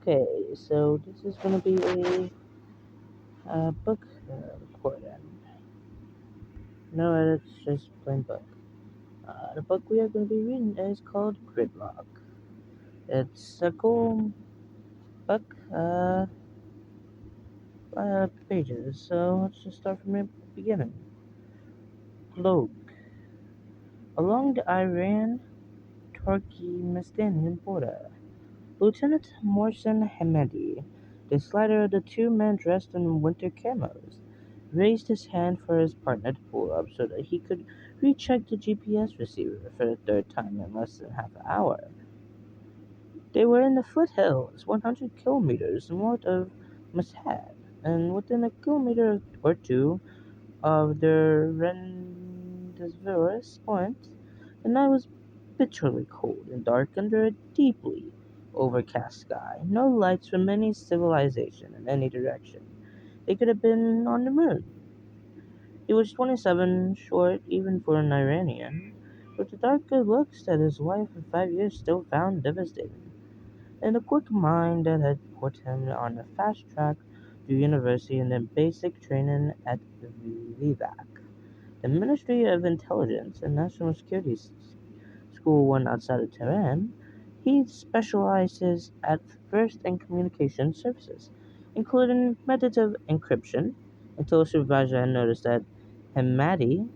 Okay, so this is going to be a book recording. No edits, just plain book. The book we are going to be reading is called Gridlock. It's a cool book, pages, so let's just start from the beginning. Prologue. Along the Iran-Turkmenistan border, Lieutenant Mohsen Hamedi, the slighter of the two men dressed in winter camos, raised his hand for his partner to pull up so that he could recheck the GPS receiver for the third time in less than half an hour. They were in the foothills, 100 kilometers north of Mashhad, and within a kilometer or two of their rendezvous point. The night was bitterly cold and dark under a deeply overcast sky. No lights from any civilization in any direction. They could have been on the moon. He was 27, short even for an Iranian, with the dark good looks that his wife of 5 years still found devastating, and a quick mind that had put him on a fast track to university and then basic training at Vivac, the Ministry of Intelligence and National Security school one outside of Tehran. He specializes at first in communication services, including methods of encryption, until a supervisor had noticed that Hamedi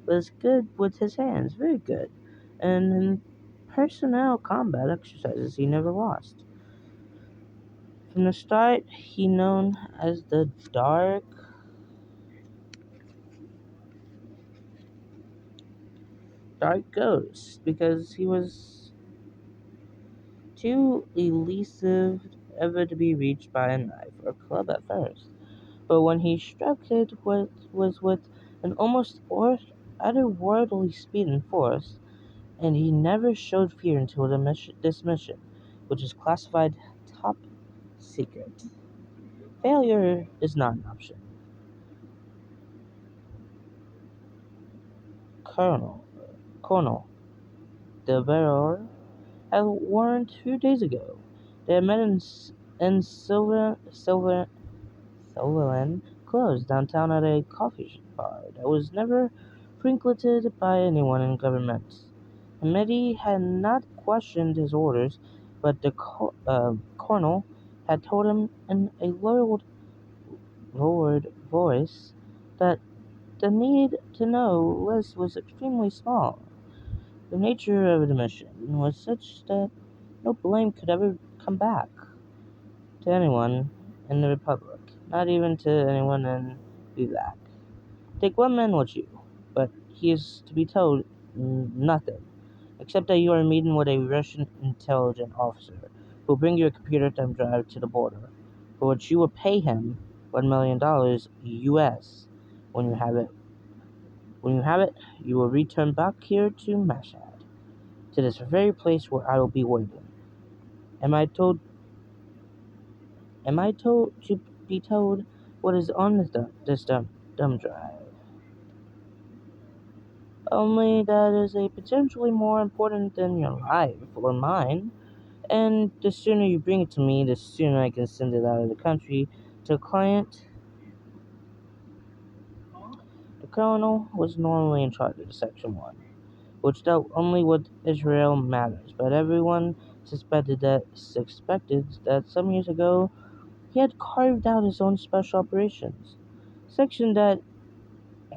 was good with his hands, very good, and in personnel combat exercises he never lost. From the start, he known as the Dark Ghost because he was too elusive ever to be reached by a knife or club at first. But when he struck it was with an almost otherworldly speed and force, and he never showed fear until this mission, which is classified top secret. Failure is not an option. Colonel, Colonel, the bearer had warned 2 days ago. They had met in Silverland closed downtown at a coffee bar that was never frequented by anyone in government. Hamedi had not questioned his orders, but the colonel had told him in a lowered voice that the need to know list was extremely small. The nature of the mission was such that no blame could ever come back to anyone in the Republic, not even to anyone in Vivak. Take one man with you, but he is to be told nothing, except that you are meeting with a Russian intelligence officer who will bring your computer thumb drive to the border, for which you will pay him $1 million US. When you have it, you will return back here to Mashhad, to this very place where I will be waiting. Am I told? Am I told to be told what is on this dumb drive? Only that is a potentially more important than your life or mine, and the sooner you bring it to me, the sooner I can send it out of the country to a client. The colonel was normally in charge of Section 1, which dealt only with Israel matters, but everyone suspected that some years ago he had carved out his own special operations section that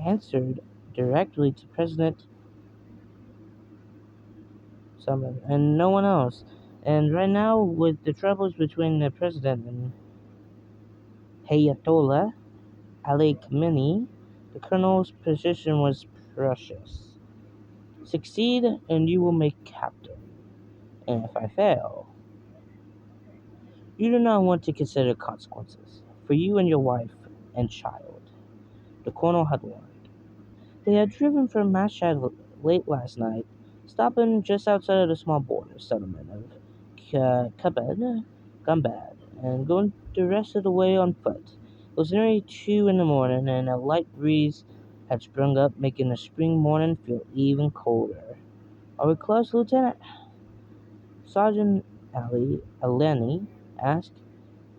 answered directly to President Salman and no one else. And right now, with the troubles between the president and Ayatollah Ali Khamenei, the colonel's position was precious. Succeed, and you will make captain. And if I fail, you do not want to consider consequences for you and your wife and child. The colonel had warned. They had driven from Mashhad late last night, stopping just outside of the small border settlement of Gumbad, and going the rest of the way on foot. It was nearly 2 in the morning, and a light breeze had sprung up, making the spring morning feel even colder. Are we close, Lieutenant? Sergeant Eleni asked,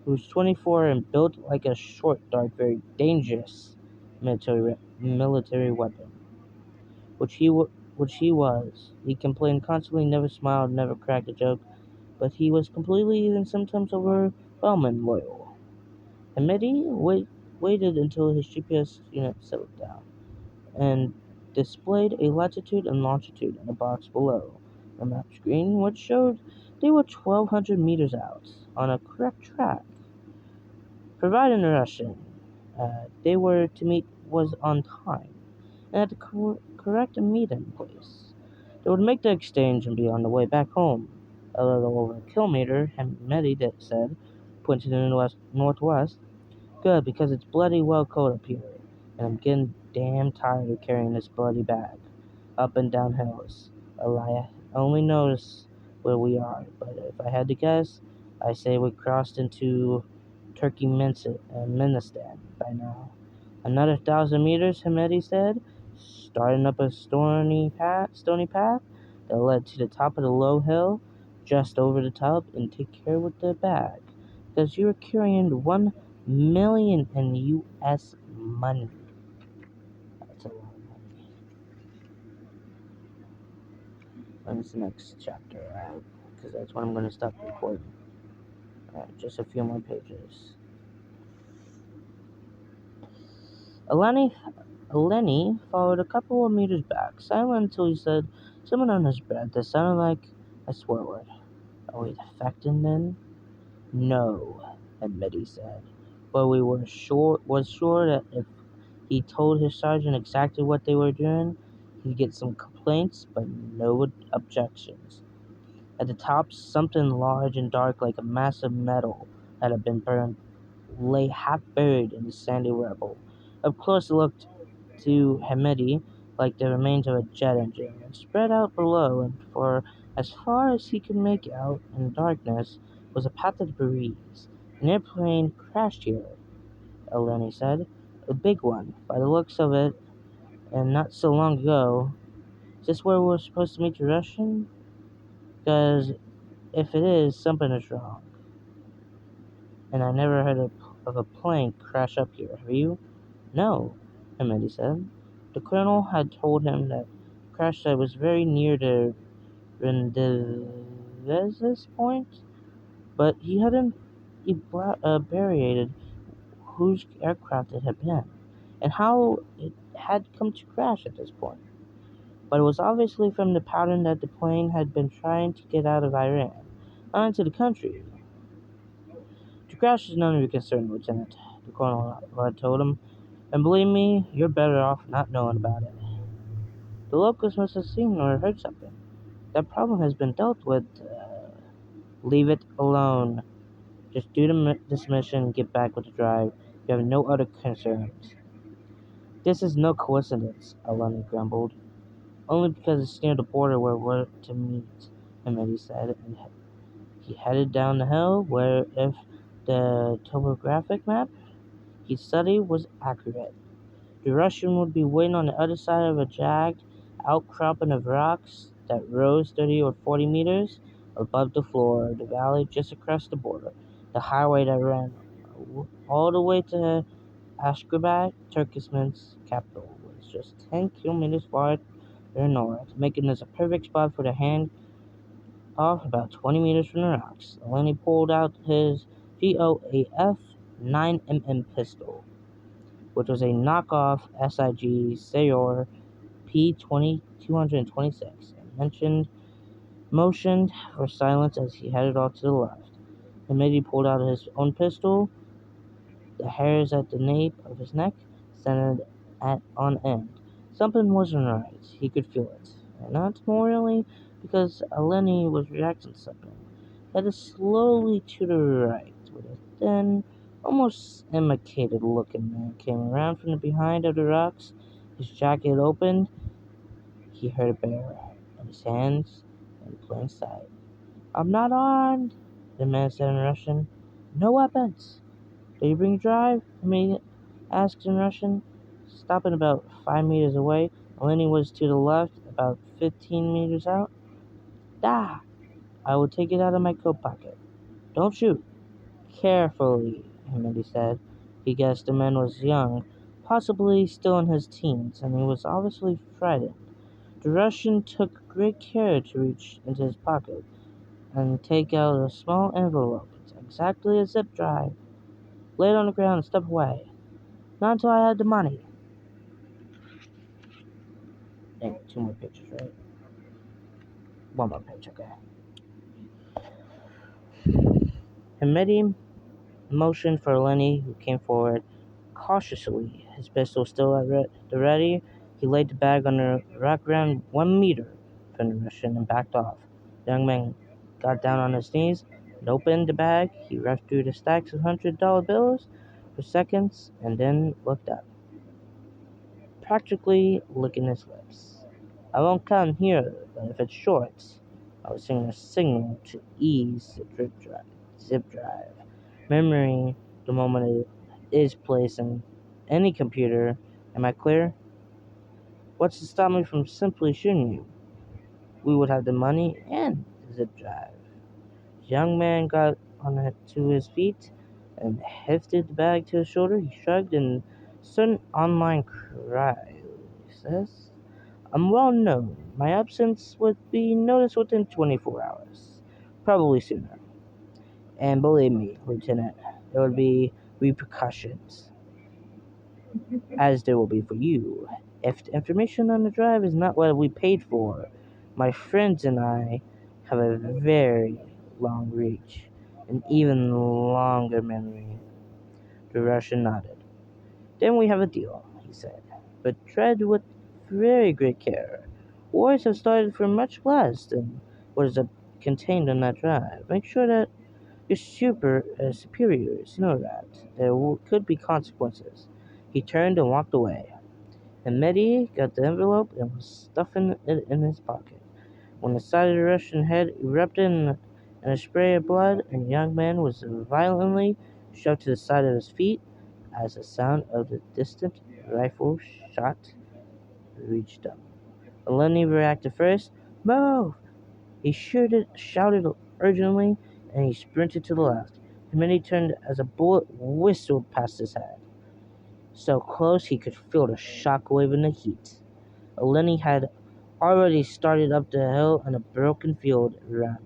who was 24 and built like a short, dark, very dangerous military weapon, which he was. He complained constantly, never smiled, never cracked a joke, but he was completely and sometimes overwhelming loyal. Hamedi waited until his GPS unit settled down and displayed a latitude and longitude in a box below the map screen, which showed they were 1,200 meters out on a correct track. Provided in Russian, they were to meet was on time and at the correct meeting place. They would make the exchange and be on the way back home. A little over a kilometer, Hamedi said, pointing to the northwest. Good, because it's bloody well cold up here, and I'm getting damn tired of carrying this bloody bag up and down hills. I only notice where we are, but if I had to guess, I say we crossed into Turkmenistan by now. Another 1,000 meters, Hamedi said, starting up a stony path that led to the top of the low hill, just over the top, and take care with the bag, because you were carrying 1 million in U.S. money. That's a lot of money. When's the next chapter? Alright, because that's when I'm going to stop recording. Alright, just a few more pages. Eleni followed a couple of meters back, silent until he said something on his breath that sounded like a swear word. Are we defecting then? No, Admeti said. But we was sure that if he told his sergeant exactly what they were doing, he'd get some complaints, but no objections. At the top, something large and dark like a mass of metal that had been burned lay half buried in the sandy rubble. Up close it looked to Hamedi like the remains of a jet engine, and spread out below, and for as far as he could make out in the darkness, was a path of breeze. An airplane crashed here, Eleni said. A big one, by the looks of it, and not so long ago. Is this where we're supposed to meet the Russian? Because if it is, something is wrong. And I never heard of a plane crash up here. Have you? No, Hamedi said. The colonel had told him that the crash site was very near the Rendevezes point, but he hadn't buried whose aircraft it had been, and how it had come to crash at this point. But it was obviously from the pattern that the plane had been trying to get out of Iran, not into the country. The crash is none of your concern, Lieutenant, the colonel had told him, and believe me, you're better off not knowing about it. The locals must have seen or heard something. That problem has been dealt with. Leave it alone. Just do this mission and get back with the drive. You have no other concerns. This is no coincidence, Alani grumbled. Only because it's near the border where we're to meet, Hamedi said, and he headed down the hill where, if the topographic map he studied was accurate, the Russian would be waiting on the other side of a jagged outcropping of rocks that rose 30 or 40 meters above the floor of the valley just across the border. The highway that ran all the way to Ashgabat, Turkmenistan's capital, was just 10 kilometers farther north, making this a perfect spot for the hand off about 20 meters from the rocks. Eleni pulled out his GOAF 9mm pistol, which was a knockoff SIG Sayore P-226, and motioned for silence as he headed off to the left. The middy pulled out his own pistol, the hairs at the nape of his neck standing on end. Something wasn't right. He could feel it. And not morally, because Eleni was reacting to something. Headed slowly to the right, with a thin, almost emaciated-looking man came around from the behind of the rocks. His jacket opened. He heard a bear, and his hands in plain sight. I'm not armed, the man said in Russian. No weapons. Do you bring drive? He asked in Russian. Stopping about 5 meters away, Eleni was to the left, about 15 meters out. Da! I will take it out of my coat pocket. Don't shoot. Carefully, Hamidi said. He guessed the man was young, possibly still in his teens, and he was obviously frightened. The Russian took great care to reach into his pocket and take out a small envelope, exactly a zip drive. Lay it on the ground and step away. Not until I had the money. Dang, two more pictures, right? One more page, okay. Hamidi motioned for Lenny, who came forward cautiously, his pistol still at the ready. He laid the bag on the rock ground 1 meter from the Russian and backed off. The young man got down on his knees and opened the bag. He roughed through the stacks of $100 bills for seconds and then looked up, practically licking his lips. I won't come here, but if it's short, I was singing a signal to ease the zip drive. Memory, the moment it is placed in any computer. Am I clear? What's to stop me from simply shooting you? We would have the money and the zip drive. The young man got to his feet and hefted the bag to his shoulder. He shrugged and started an online cry. He says, I'm well known. My absence would be noticed within 24 hours. Probably sooner. And believe me, Lieutenant, there would be repercussions, as there will be for you. If the information on the drive is not what we paid for, my friends and I have a very long reach, an even longer memory. The Russian nodded. Then we have a deal, he said. But tread with very great care. Wars have started for much less than what is contained on that drive. Make sure that your superiors know that could be consequences. He turned and walked away, and Mehdi got the envelope and was stuffing it in his pocket. When the side of the Russian head erupted in a spray of blood, and the young man was violently shoved to the side of his feet as the sound of the distant rifle shot reached him. Lenny reacted first. Move! He shouted urgently, and he sprinted to the left. And then he turned as a bullet whistled past his head, so close he could feel the shockwave in the heat. Lenny had already started up the hill in a broken field run,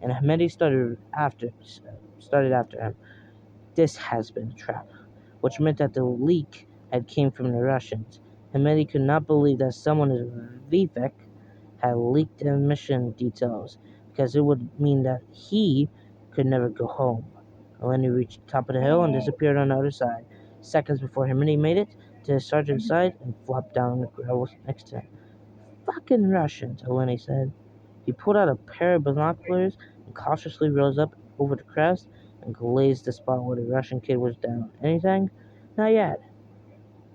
and Hamedi started after him. This has been a trap, which meant that the leak had came from the Russians. Hamedi could not believe that someone as Vivek had leaked the mission details, because it would mean that he could never go home. Lenny reached the top of the hill and disappeared on the other side, seconds before Hamidi made it to his sergeant's side and flopped down on the gravel next to him. Fucking Russians, Lenny said. He pulled out a pair of binoculars and cautiously rose up over the crest and glazed the spot where the Russian kid was down. Anything? Not yet.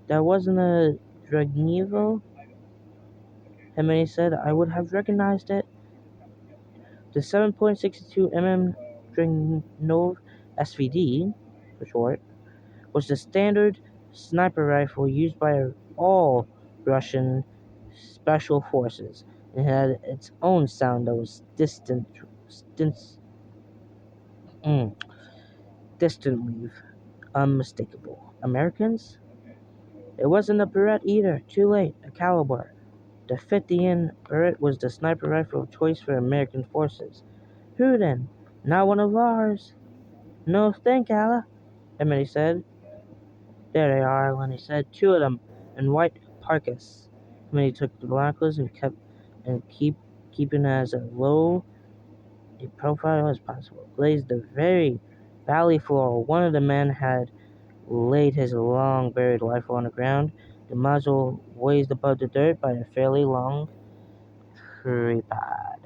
That wasn't a Dragnevo, Hamidi said. I would have recognized it. The 7.62 mm Dragunov SVD, for short, was the standard sniper rifle used by all Russian special forces, and had its own sound that was distantly unmistakable. Americans? It wasn't a Barrett either. Too late. A caliber. The 50-in Barrett was the sniper rifle of choice for American forces. Who then? Not one of ours. No, thank Allah, Emily said. There they are, Lenny said. Two of them, in white parkas. Emily took the binoculars and keeping as low a profile as possible. Blazed the very valley floor. One of the men had laid his long buried rifle on the ground, the muzzle raised above the dirt by a fairly long tripod.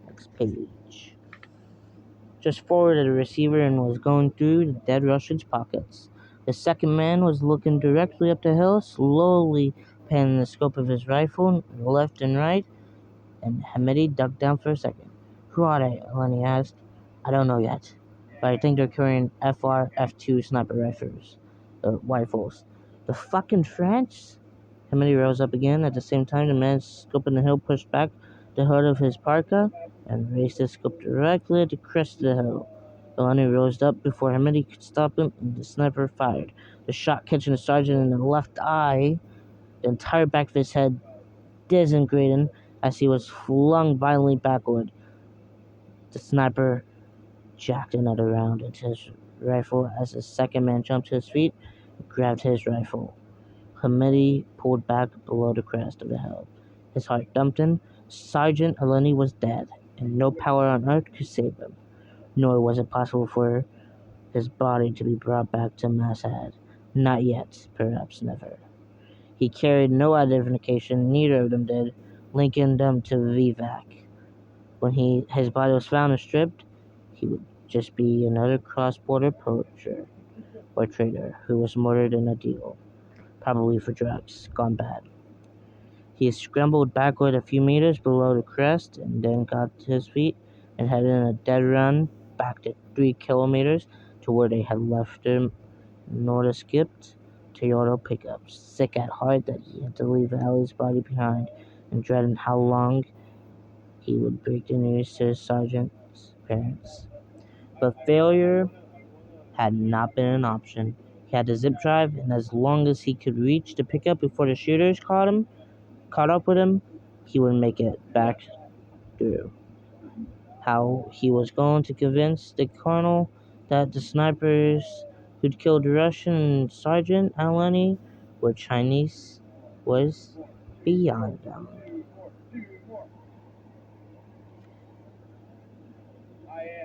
Next page. Just forward of the receiver and was going through the dead Russian's pockets. The second man was looking directly up the hill, slowly panning the scope of his rifle left and right, and Hamidi ducked down for a second. Who are they? Lenny asked. I don't know yet, but I think they're carrying FR F2 sniper rifles. The fucking French? Hamidi rose up again. At the same time, the man scoping the hill pushed back the hood of his parka. and raised his scope directly at the crest of the hill. Delaney rose up before Hamidi could stop him, and the sniper fired. The shot catching the sergeant in the left eye, the entire back of his head disintegrating as he was flung violently backward. The sniper jacked another round into his rifle as the second man jumped to his feet and grabbed his rifle. Hamidi pulled back below the crest of the hill. His heart dumped him. Sergeant Eleni was dead, and no power on earth could save him. Nor was it possible for his body to be brought back to Masthead. Not yet, perhaps never. He carried no identification, neither of them did, linking them to Vivek. When his body was found and stripped, he would just be another cross-border poacher or trader who was murdered in a deal, probably for drugs, gone bad. He scrambled backward a few meters below the crest and then got to his feet and headed in a dead run back to 3 kilometers to where they had left him nondescript Toyota pickup, sick at heart that he had to leave Allie's body behind and dreading how long he would break the news to his sergeant's parents. But failure had not been an option. He had to zip drive, and as long as he could reach the pickup before the shooters caught up with him, he would make it back through. How he was going to convince the colonel that the snipers who'd killed the Russian Sergeant Aleni were Chinese was beyond them.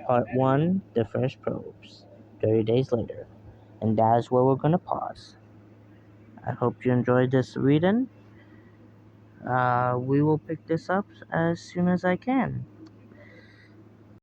Part 1, The First Probes, 30 days later. And that is where we're going to pause. I hope you enjoyed this reading. We will pick this up as soon as I can.